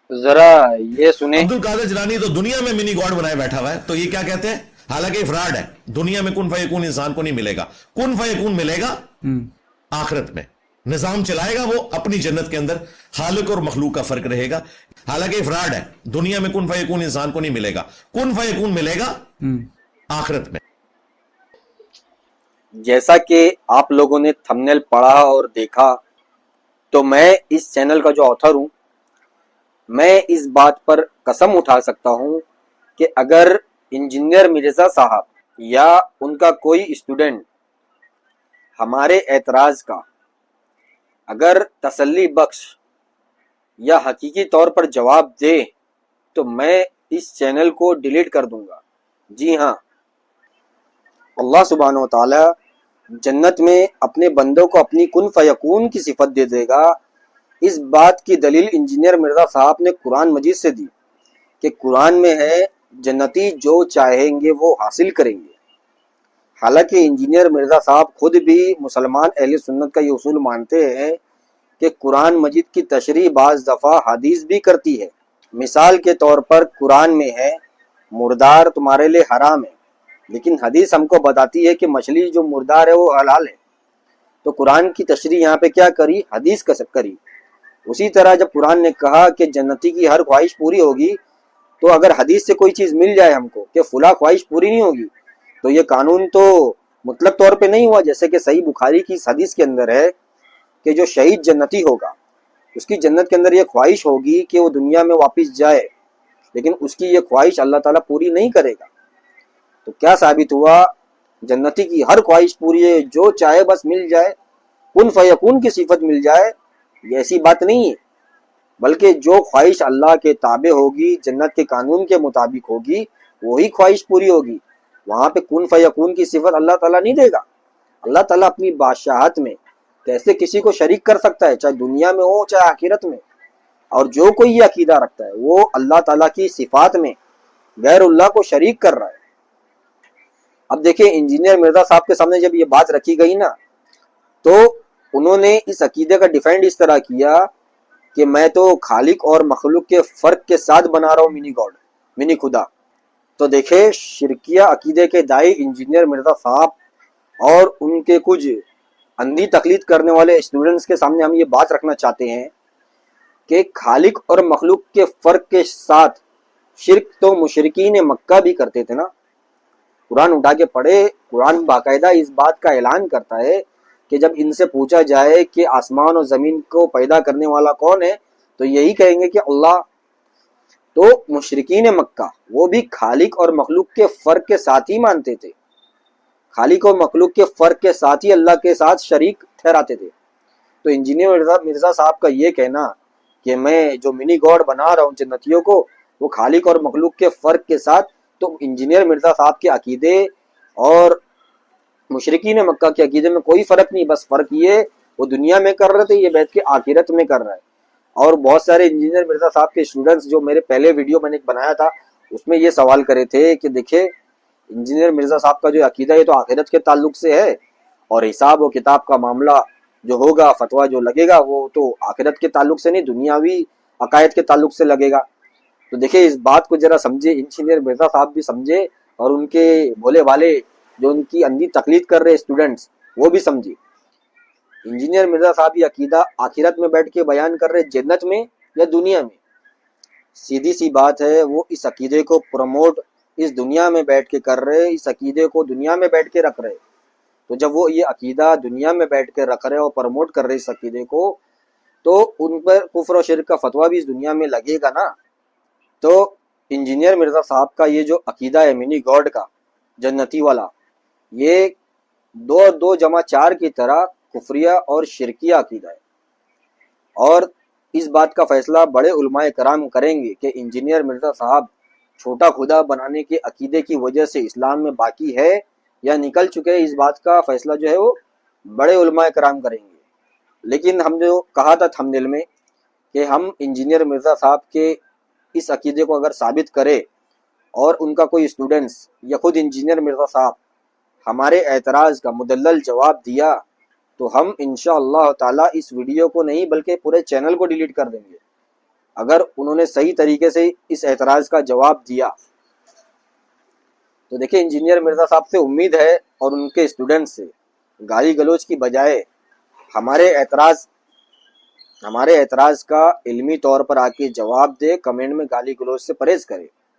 जरा ये सुने। अब्दुल कादिर जिलानी तो दुनिया में मिनी गॉड बनाए बैठा हुआ है, तो ये क्या कहते हैं? हालांकि फ्रॉड है। दुनिया में कुन फयकून इंसान को नहीं मिलेगा। कुन फयकून मिलेगा आखिरत में। निजाम चलाएगा वो अपनी जन्नत के अंदर। खालिक और मखलूक का फर्क रहेगा। हालांकि फ्रॉड है। दुनिया में कुन फयकून इंसान को नहीं मिलेगा। कुन फयकून मिलेगा आखिरत में। जैसा कि आप लोगों ने थंबनेल पढ़ा और देखा, तो मैं इस चैनल का जो ऑथर हूं, मैं इस बात पर कसम उठा सकता हूं कि अगर इंजीनियर मिर्जा साहब या उनका कोई स्टूडेंट हमारे एतराज का अगर तसल्ली बख्श या हकीकी तौर पर जवाब दे, तो मैं इस चैनल को डिलीट कर दूंगा। जी हाँ, अल्लाह सुब्हानहू व तआला जन्नत में अपने बंदों को अपनी कुन फयकून की सिफत दे देगा। इस बात की दलील इंजीनियर मिर्जा साहब ने कुरान मजीद से दी कि कुरान में है, जन्नती जो चाहेंगे वो हासिल करेंगे। हालांकि इंजीनियर मिर्जा साहब खुद भी मुसलमान अहले सुन्नत का ये उसूल मानते हैं कि कुरान मजीद की तशरीह बाज़ दफ़ा हदीस भी करती है। मिसाल के तौर पर कुरान में है, मुर्दार तुम्हारे लिए हराम है, लेकिन हदीस हमको बताती है कि मछली जो मुर्दार है वो हलाल है। तो कुरान की तशरीह यहाँ पे क्या करी? हदीस का करी। उसी तरह जब कुरान ने कहा कि जन्नती की हर ख्वाहिश पूरी होगी, तो अगर हदीस से कोई चीज़ मिल जाए हमको कि फुला ख्वाहिश पूरी नहीं होगी, तो ये कानून तो मुतलक तौर पे नहीं हुआ। जैसे कि सही बुखारी की इस हदीस के अंदर है कि जो शहीद जन्नती होगा, उसकी जन्नत के अंदर ये ख्वाहिश होगी कि वो दुनिया में वापस जाए, लेकिन उसकी ये ख्वाहिश अल्लाह ताला पूरी नहीं करेगा। तो क्या साबित हुआ? जन्नती की हर ख्वाहिश पूरी है, जो चाहे बस मिल जाए, कुन फयकून की सिफत मिल जाए, ये ऐसी बात नहीं है। बल्कि जो ख्वाहिश अल्लाह के ताबे होगी, जन्नत के कानून के मुताबिक होगी, वही ख्वाहिश पूरी होगी। वहां पे कुन फयकून की सिफत अल्लाह ताला नहीं देगा। अल्लाह ताला अपनी बादशाहत में कैसे किसी को शरीक कर सकता है, चाहे दुनिया में हो चाहे आखिरत में। और जो कोई ये अकीदा रखता है वो अल्लाह ताला की सिफात में गैरुल्लाह को शरीक कर रहा है। अब देखिए, इंजीनियर मिर्जा साहब के सामने जब ये बात रखी गई ना, तो उन्होंने इस अकीदे का डिफेंड इस तरह किया कि मैं तो खालिक और मखलूक के फर्क के साथ बना रहा हूँ मिनी गॉड, मिनी खुदा। तो देखे, शिरकिया अकीदे के दाई इंजीनियर मिर्जा साहब और उनके कुछ अंधी तकलीद करने वाले स्टूडेंट्स के सामने हम ये बात रखना चाहते हैं कि खालिक और मखलूक के फर्क के साथ शिरक तो मुशरिकीन मक्का भी करते थे ना। कुरान उठा के पढ़े, कुरान बाकायदा इस बात का ऐलान करता है कि जब इनसे पूछा जाए कि आसमान और ज़मीन को पैदा करने वाला कौन है, तो यही कहेंगे कि अल्लाह। तो मुशरिकीन मक्का वो भी खालिक और मखलूक के फ़र्क के साथ ही मानते थे। खालिक और मखलूक के फ़र्क के साथ ही अल्लाह के साथ शरीक ठहराते थे। तो इंजीनियर मिर्ज़ा साहब का ये कहना कि मैं जो मिनी गॉड बना रहा हूँ जन्नतियों को, वो खालिक और मखलूक के फ़र्क के साथ, तो इंजीनियर मिर्ज़ा साहब के अकीदे और मुशरिकीन मक्का के अकीदे में कोई फ़र्क नहीं। बस फ़र्क ये, वो दुनिया में कर रहे थे, ये बैठ के आखिरत में कर रहा है। और बहुत सारे इंजीनियर मिर्ज़ा साहब के स्टूडेंट्स, जो मेरे पहले वीडियो मैंने बनाया था उसमें ये सवाल करे थे कि देखिए, इंजीनियर मिर्ज़ा साहब का जो अकीदा है तो आखिरत के ताल्लुक से है, और हिसाब और किताब का मामला जो होगा, फतवा जो लगेगा, वो तो आखिरत के ताल्लुक से नहीं, दुनियावी अकायद के ताल्लुक से लगेगा। तो देखिए, इस बात को जरा समझे, इंजीनियर मिर्ज़ा साहब भी समझे, और उनके भोले वाले जो उनकी अंधी तकलीद कर रहे स्टूडेंट्स, वो भी समझे। इंजीनियर मिर्ज़ा साहब ये अकीदा आखिरत में बैठ के बयान कर रहे, जन्नत में या दुनिया में? सीधी सी बात है, वो इस अकीदे को प्रमोट इस दुनिया में बैठ के कर रहे, इस अकीदे को दुनिया में बैठ के रख रहे। तो जब वो ये अकीदा दुनिया में बैठ के रख रहे और प्रमोट कर रहे इस अकीदे को, तो उन पर कुफ्र और शिर्क का फतवा भी इस दुनिया में लगेगा ना। तो इंजीनियर मिर्ज़ा साहब का ये जो अकीदा है मिनी गॉड का, जन्नती वाला, ये 2 और 2 जमा 4 की तरह कुफरिया और शिरकिया अकीदा है। और इस बात का फैसला बड़े उलमाए कराम करेंगे कि इंजीनियर मिर्ज़ा साहब छोटा खुदा बनाने के अकीदे की वजह से इस्लाम में बाकी है या निकल चुके हैं। इस बात का फैसला जो है वो बड़े उलमाए कराम करेंगे। लेकिन हम जो कहा था थंबनेल में कि हम इंजीनियर मिर्ज़ा साहब के इस अकीदे को अगर साबित करें और उनका कोई स्टूडेंट्स या खुद इंजीनियर मिर्ज़ा साहब हमारे एतराज़ का मुदल्लल जवाब दिया, तो हम इंशाअल्लाह ताला इस वीडियो को नहीं बल्कि पूरे चैनल को डिलीट कर देंगे। اگر انہوں نے صحیح طریقے سے اس اعتراض کا جواب دیا تو دیکھیں انجینئر مرزا صاحب سے امید ہے اور ان کے اسٹوڈنٹ سے گالی گلوچ کی بجائے ہمارے اعتراض کا علمی طور پر آ کے جواب دے، کمنٹ میں گالی گلوچ سے پرہیز کرے.